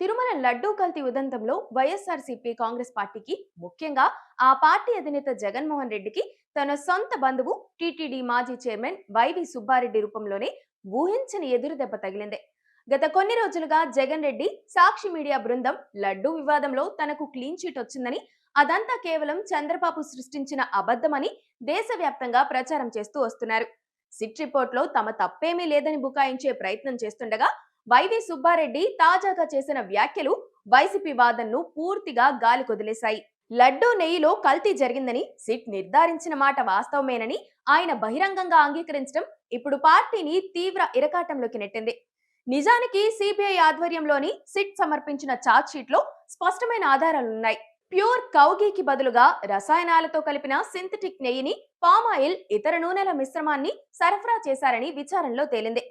తిరుమల లడ్డూ కల్తీ ఉదంతంలో వైఎస్ఆర్సీపీ కాంగ్రెస్ పార్టీకి, ముఖ్యంగా ఆ పార్టీ అధినేత జగన్మోహన్ రెడ్డికి తన సొంత బంధువు టీటీడీ మాజీ చైర్మన్ వైవి సుబ్బారెడ్డి రూపంలోనే ఊహించని ఎదురుదెబ్బ తగిలింది. గత కొన్ని రోజులుగా జగన్ రెడ్డి సాక్షి మీడియా బృందం లడ్డూ వివాదంలో తనకు క్లీన్ చీట్ వచ్చిందని, అదంతా కేవలం చంద్రబాబు సృష్టించిన అబద్ధమని దేశవ్యాప్తంగా ప్రచారం చేస్తూ వస్తున్నారు. సిట్ రిపోర్ట్లో తమ తప్పేమీ లేదని బుకాయించే ప్రయత్నం చేస్తుండగా, వైవి సుబ్బారెడ్డి తాజాగా చేసిన వ్యాఖ్యలు వైసీపీ వాదనను పూర్తిగా గాలికొదిలేశాయి. లడ్డూ నెయ్యిలో కల్తీ జరిగిందని సిట్ నిర్ధారించిన మాట వాస్తవమేనని ఆయన బహిరంగంగా అంగీకరించడం ఇప్పుడు పార్టీని తీవ్ర ఇరకాటంలోకి నెట్టింది. నిజానికి సిబిఐ ఆధ్వర్యంలోని సిట్ సమర్పించిన ఛార్జ్ షీట్ లో స్పష్టమైన ఆధారాలున్నాయి. ప్యూర్ కౌగీకి బదులుగా రసాయనాలతో కలిపిన సింథటిక్ నెయ్యిని, పామాయిల్, ఇతర నూనెల మిశ్రమాన్ని సరఫరా చేశారని విచారణలో తేలింది.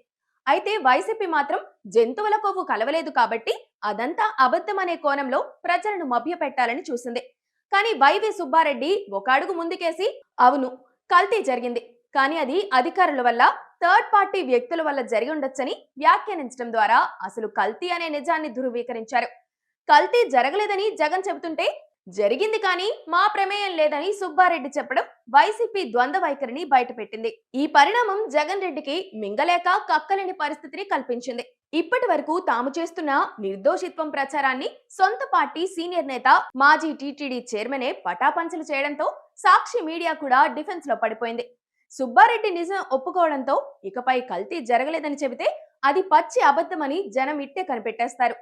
అయితే వైసీపీ మాత్రం జంతువుల కొవ్వు కలవలేదు కాబట్టి అదంతా అబద్ధమనే కోణంలో ప్రజలను మభ్యపెట్టాలని చూసింది. కానీ వైవి సుబ్బారెడ్డి ఒక అడుగు ముందుకేసి, అవును, కల్తీ జరిగింది, కానీ అది అధికారుల వల్ల, థర్డ్ పార్టీ వ్యక్తుల వల్ల జరిగి ఉండొచ్చని వ్యాఖ్యానించడం ద్వారా అసలు కల్తీ అనే నిజాన్ని ధృవీకరించారు. కల్తీ జరగలేదని జగన్ చెబుతుంటే, జరిగింది కానీ మా ప్రమేయం లేదని సుబ్బారెడ్డి చెప్పడం వైసీపీ ద్వంద్వ వైఖరిని బయటపెట్టింది. ఈ పరిణామం జగన్ రెడ్డికి మింగలేక కక్కలేని పరిస్థితిని కల్పించింది. ఇప్పటి వరకు తాము చేస్తున్న నిర్దోషిత్వం ప్రచారాన్ని సొంత పార్టీ సీనియర్ నేత, మాజీ టీటీడీ చైర్మనే పటాపంచలు చేయడంతో సాక్షి మీడియా కూడా డిఫెన్స్ లో పడిపోయింది. సుబ్బారెడ్డి నిజం ఒప్పుకోవడంతో ఇకపై కల్తీ జరగలేదని చెబితే అది పచ్చి అబద్ధమని జనం ఇట్టే కనిపెట్టేస్తారు.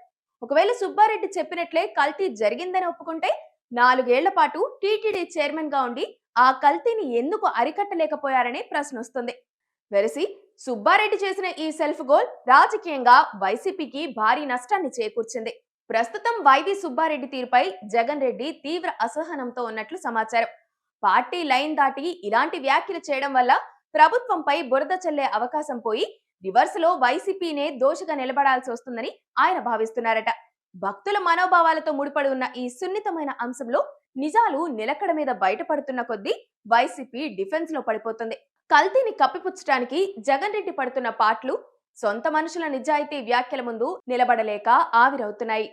ఒకవేళ సుబ్బారెడ్డి చెప్పినట్లే కల్తీ జరిగిందని ఒప్పుకుంటే, 4 ఏళ్ల పాటు టీటీడీ చైర్మన్ గా ఉండి ఆ కల్తీని ఎందుకు అరికట్టలేకపోయారనే ప్రశ్న వస్తుంది. వెరసి సుబ్బారెడ్డి చేసిన ఈ సెల్ఫ్ గోల్ రాజకీయంగా వైసీపీకి భారీ నష్టాన్ని చేకూర్చింది. ప్రస్తుతం వైవి సుబ్బారెడ్డి తీరుపై జగన్ రెడ్డి తీవ్ర అసహనంతో ఉన్నట్లు సమాచారం. పార్టీ లైన్ దాటి ఇలాంటి వ్యాఖ్యలు చేయడం వల్ల ప్రభుత్వంపై బురద చల్లే అవకాశం పోయి రివర్స్ లో వైసీపీనే దోషిగా నిలబడాల్సి వస్తుందని ఆయన భావిస్తున్నారట. భక్తుల మనోభావాలతో ముడిపడి ఉన్న ఈ సున్నితమైన అంశంలో నిజాలు నిలకడ మీద బయటపడుతున్న కొద్దీ వైసీపీ డిఫెన్స్ లో పడిపోతుంది. కల్తీని కప్పిపుచ్చడానికి జగన్ రెడ్డి పడుతున్న పాట్లు సొంత మనుషుల నిజాయితీ వ్యాఖ్యల ముందు నిలబడలేక ఆవిరవుతున్నాయి.